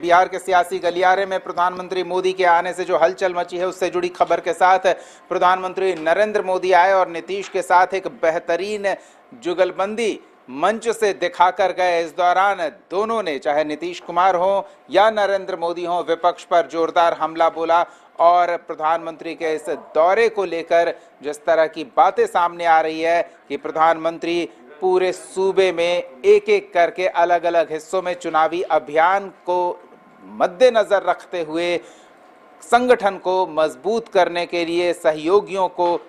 बिहार के सियासी गलियारे में प्रधानमंत्री मोदी के आने से जो हलचल मची है उससे जुड़ी खबर के साथ प्रधानमंत्री नरेंद्र मोदी आए और नीतीश के साथ एक बेहतरीन जुगलबंदी मंच से दिखाकर गए। इस दौरान दोनों ने, चाहे नीतीश कुमार हो या नरेंद्र मोदी हो, विपक्ष पर जोरदार हमला बोला और प्रधानमंत्री के इस दौरे को लेकर जिस तरह की बातें सामने आ रही है कि प्रधानमंत्री पूरे सूबे में एक एक करके अलग अलग हिस्सों में चुनावी अभियान को मद्देनजर रखते हुए संगठन को मजबूत करने के लिए सहयोगियों को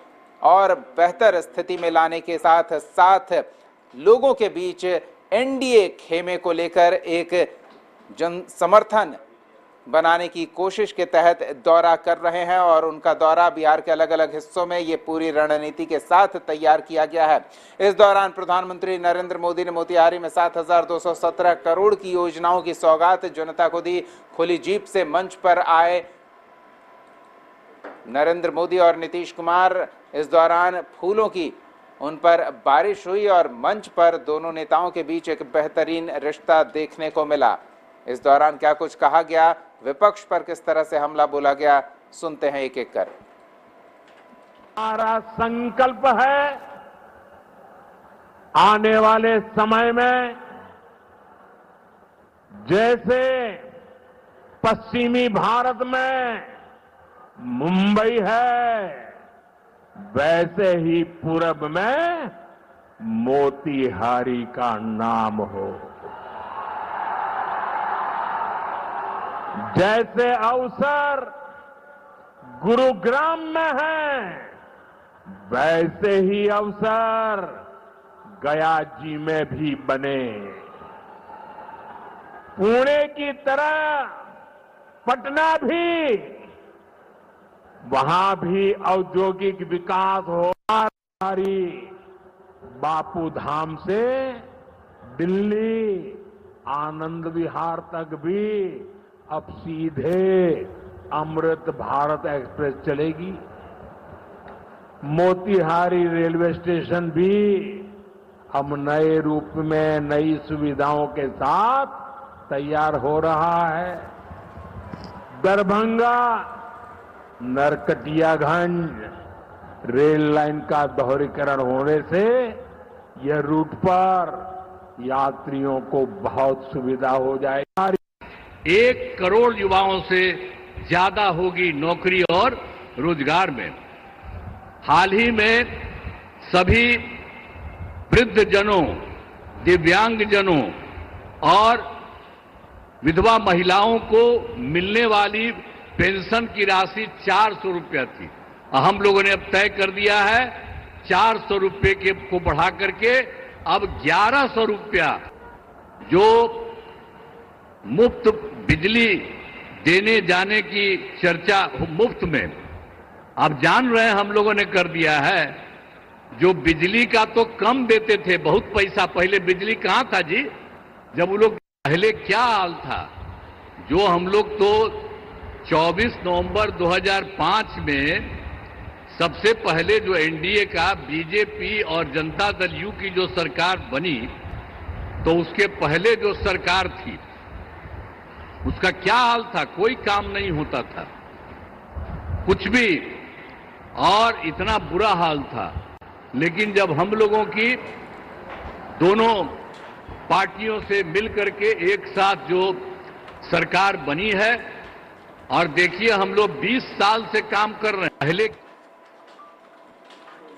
और बेहतर स्थिति में लाने के साथ साथ लोगों के बीच एनडीए खेमे को लेकर एक जन समर्थन बनाने की कोशिश के तहत दौरा कर रहे हैं और उनका दौरा बिहार के अलग अलग हिस्सों में ये पूरी रणनीति के साथ तैयार किया गया है। इस दौरान प्रधानमंत्री नरेंद्र मोदी ने मोतिहारी में 7,217 करोड़ की योजनाओं की सौगात जनता को दी। खुली जीप से मंच पर आए नरेंद्र मोदी और नीतीश कुमार। इस दौरान फूलों की उन पर बारिश हुई और मंच पर दोनों नेताओं के बीच एक बेहतरीन रिश्ता देखने को मिला। इस दौरान क्या कुछ कहा गया, विपक्ष पर किस तरह से हमला बोला गया, सुनते हैं एक एक कर। हमारा संकल्प है आने वाले समय में जैसे पश्चिमी भारत में मुंबई है, वैसे ही पूरब में मोतिहारी का नाम हो। जैसे अवसर गुरुग्राम में है, वैसे ही अवसर गया जी में भी बने। पुणे की तरह पटना भी, वहां भी औद्योगिक विकास हो। बापू धाम से दिल्ली आनंद विहार तक भी अब सीधे अमृत भारत एक्सप्रेस चलेगी। मोतिहारी रेलवे स्टेशन भी अब नए रूप में नई सुविधाओं के साथ तैयार हो रहा है। दरभंगा नरकटियागंज रेल लाइन का दोहरीकरण होने से यह रूट पर यात्रियों को बहुत सुविधा हो जाएगी। 1 करोड़ युवाओं से ज्यादा होगी नौकरी और रोजगार में। हाल ही में सभी वृद्धजनों, दिव्यांगजनों और विधवा महिलाओं को मिलने वाली पेंशन की राशि 400 रुपया थी। हम लोगों ने अब तय कर दिया है 400 रुपये को बढ़ा करके अब 1100 रुपया जो मुफ्त बिजली देने जाने की चर्चा मुफ्त में, आप जान रहे हैं हम लोगों ने कर दिया है। जो बिजली का तो कम देते थे, बहुत पैसा, पहले बिजली कहां था जी, जब वो लोग पहले क्या हाल था। जो हम लोग तो 24 नवंबर 2005 में सबसे पहले जो एनडीए का बीजेपी और जनता दल यू की जो सरकार बनी, तो उसके पहले जो सरकार थी उसका क्या हाल था, कोई काम नहीं होता था कुछ भी, और इतना बुरा हाल था। लेकिन जब हम लोगों की दोनों पार्टियों से मिलकर के एक साथ जो सरकार बनी है, और देखिए हम लोग 20 साल से काम कर रहे हैं। पहले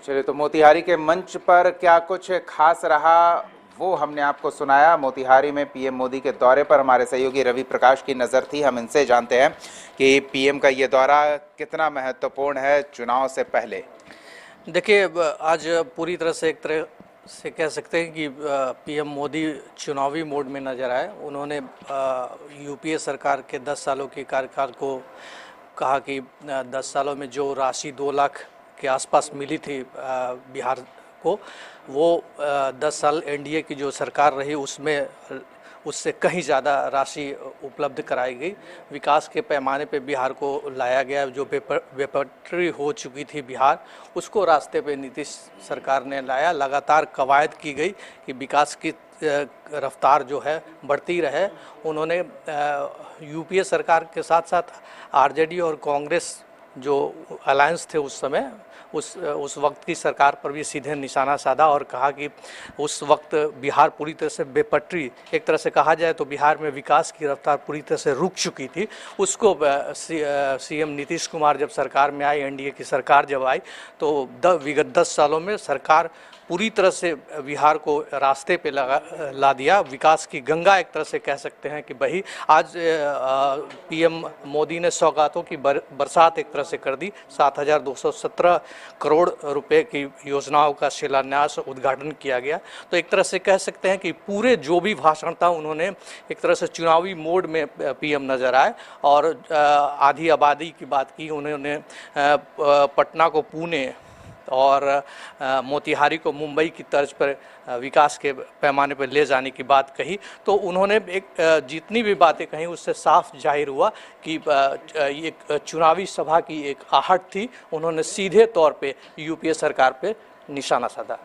चलिए, तो मोतिहारी के मंच पर क्या कुछ खास रहा वो हमने आपको सुनाया। मोतिहारी में पीएम मोदी के दौरे पर हमारे सहयोगी रवि प्रकाश की नज़र थी। हम इनसे जानते हैं कि पीएम का ये दौरा कितना महत्वपूर्ण है चुनाव से पहले। देखिए, आज पूरी तरह से एक तरह से कह सकते हैं कि पीएम मोदी चुनावी मोड में नजर आए। उन्होंने यूपीए सरकार के 10 सालों के कार्यकाल को कहा कि 10 सालों में जो राशि 2 लाख के आसपास मिली थी बिहार को, वो 10 साल एनडीए की जो सरकार रही उसमें उससे कहीं ज़्यादा राशि उपलब्ध कराई गई। विकास के पैमाने पे बिहार को लाया गया। जो बेपटरी हो चुकी थी बिहार, उसको रास्ते पे नीतीश सरकार ने लाया। लगातार कवायद की गई कि विकास की रफ्तार जो है बढ़ती रहे। उन्होंने यूपीए सरकार के साथ साथ आरजेडी और कांग्रेस जो अलायंस थे उस समय, उस वक्त की सरकार पर भी सीधे निशाना साधा और कहा कि उस वक्त बिहार पूरी तरह से बेपटरी, एक तरह से कहा जाए तो बिहार में विकास की रफ्तार पूरी तरह से रुक चुकी थी। उसको सीएम नीतीश कुमार जब सरकार में आए, एनडीए की सरकार जब आई, तो विगत 10 सालों में सरकार पूरी तरह से बिहार को रास्ते पे ला दिया। विकास की गंगा एक तरह से कह सकते हैं कि बही। आज पीएम मोदी ने सौगातों की बरसात एक तरह से कर दी। 7,217 करोड़ रुपए की योजनाओं का शिलान्यास, उद्घाटन किया गया। तो एक तरह से कह सकते हैं कि पूरे जो भी भाषण था उन्होंने एक तरह से चुनावी मोड में पीएम नजर आए और आधी आबादी की बात की। उन्होंने पटना को पुणे और मोतिहारी को मुंबई की तर्ज पर विकास के पैमाने पर ले जाने की बात कही। तो उन्होंने जितनी भी बातें कही उससे साफ जाहिर हुआ कि एक चुनावी सभा की एक आहट थी। उन्होंने सीधे तौर पे यूपीए सरकार पे निशाना साधा।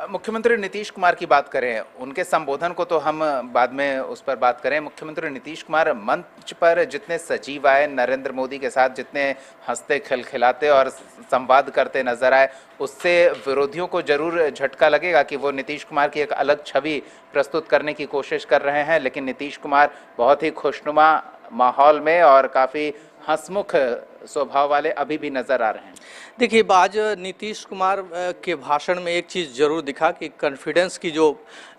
मुख्यमंत्री नीतीश कुमार की बात करें, उनके संबोधन को तो हम बाद में उस पर बात करें। मुख्यमंत्री नीतीश कुमार मंच पर जितने सजीव आए, नरेंद्र मोदी के साथ जितने हंसते खिलखिलाते और संवाद करते नजर आए, उससे विरोधियों को जरूर झटका लगेगा कि वो नीतीश कुमार की एक अलग छवि प्रस्तुत करने की कोशिश कर रहे हैं। लेकिन नीतीश कुमार बहुत ही खुशनुमा माहौल में और काफ़ी हंसमुख स्वभाव वाले अभी भी नजर आ रहे हैं। देखिए, आज नीतीश कुमार के भाषण में एक चीज़ जरूर दिखा कि कॉन्फिडेंस की जो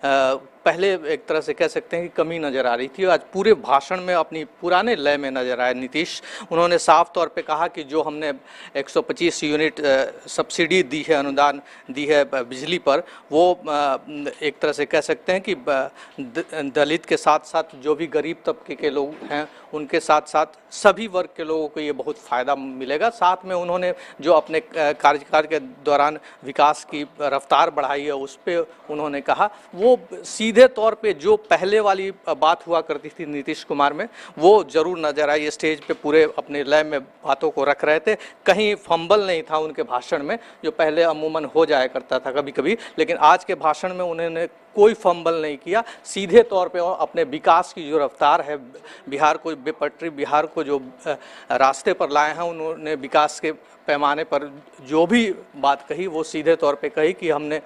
पहले एक तरह से कह सकते हैं कि कमी नज़र आ रही थी, आज पूरे भाषण में अपनी पुराने लय में नज़र आए नीतीश। उन्होंने साफ तौर पे कहा कि जो हमने 125 यूनिट सब्सिडी दी है, अनुदान दी है बिजली पर, वो एक तरह से कह सकते हैं कि दलित के साथ साथ जो भी गरीब तबके के लोग हैं उनके साथ साथ सभी वर्ग के लोगों को ये बहुत फ़ायदा मिलेगा। साथ में उन्होंने जो अपने कार्यकाल के दौरान विकास की रफ्तार बढ़ाई है उस पर उन्होंने कहा, वो सीधे तौर पे जो पहले वाली बात हुआ करती थी नीतीश कुमार में, वो जरूर नजर आई। स्टेज पे पूरे अपने लय में बातों को रख रहे थे, कहीं फंबल नहीं था उनके भाषण में, जो पहले अमूमन हो जाया करता था कभी कभी। लेकिन आज के भाषण में उन्होंने कोई फंबल नहीं किया, सीधे तौर पे अपने विकास की जो रफ्तार है, बिहार को बेपटरी, बिहार को जो रास्ते पर लाए हैं, उन्होंने विकास के पैमाने पर जो भी बात कही वो सीधे तौर पे कही कि हमने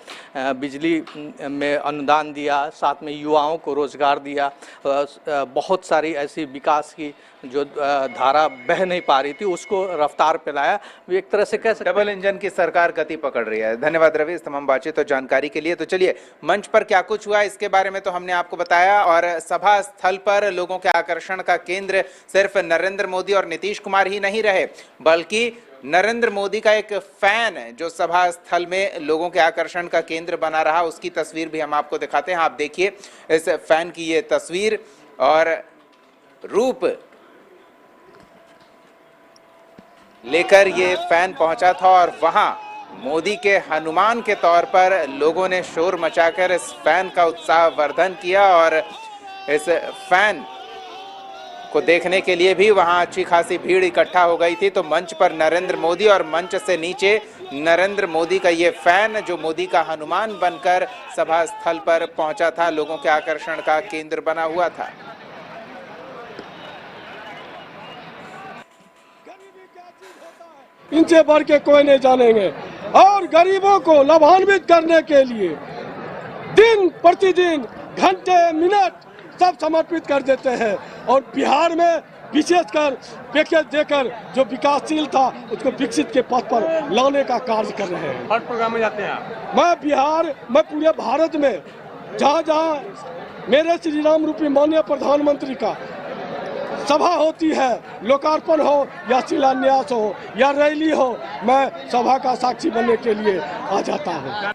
बिजली में अनुदान दिया, साथ में युवाओं को रोजगार दिया, बहुत सारी ऐसी विकास की जो धारा बह नहीं पा रही थी उसको रफ्तार पे लाया। एक तरह से कह सकते डबल इंजन की सरकार गति पकड़ रही है। धन्यवाद रवि इस तमाम बातचीत और जानकारी के लिए। तो चलिए, मंच पर क्या कुछ हुआ इसके बारे में तो हमने आपको बताया, और सभा स्थल पर लोगों के आकर्षण का केंद्र सिर्फ नरेंद्र मोदी और नीतीश कुमार ही नहीं रहे, बल्कि नरेंद्र मोदी का एक फैन जो सभा स्थल में लोगों के आकर्षण का केंद्र बना रहा, उसकी तस्वीर भी हम आपको दिखाते हैं। आप देखिए इस फैन की ये तस्वीर और रूप लेकर ये फैन पहुंचा था और वहां मोदी के हनुमान के तौर पर लोगों ने शोर मचाकर इस फैन का उत्साहवर्धन किया और इस फैन को देखने के लिए भी वहां अच्छी खासी भीड़ इकट्ठा हो गई थी। तो मंच पर नरेंद्र मोदी और मंच से नीचे नरेंद्र मोदी का ये फैन जो मोदी का हनुमान बनकर सभा स्थल पर पहुंचा था, लोगों के आकर्षण का केंद्र बना हुआ था। इनसे बढ़ के कोई नहीं जानेंगे और गरीबों को लाभान्वित करने के लिए दिन प्रतिदिन घंटे मिनट सब समर्पित कर देते हैं और बिहार में विशेषकर पैकेज देकर जो विकासशील था उसको विकसित के पथ पर लाने का कार्य कर रहे हैं। हर प्रोग्राम में जाते हैं आप? मैं पूरे भारत में जहाँ जहाँ मेरे श्री राम रूपी माननीय प्रधानमंत्री का सभा होती है, लोकार्पण हो या शिलान्यास हो या रैली हो, मैं सभा का साक्षी बनने के लिए आ जाता हूँ।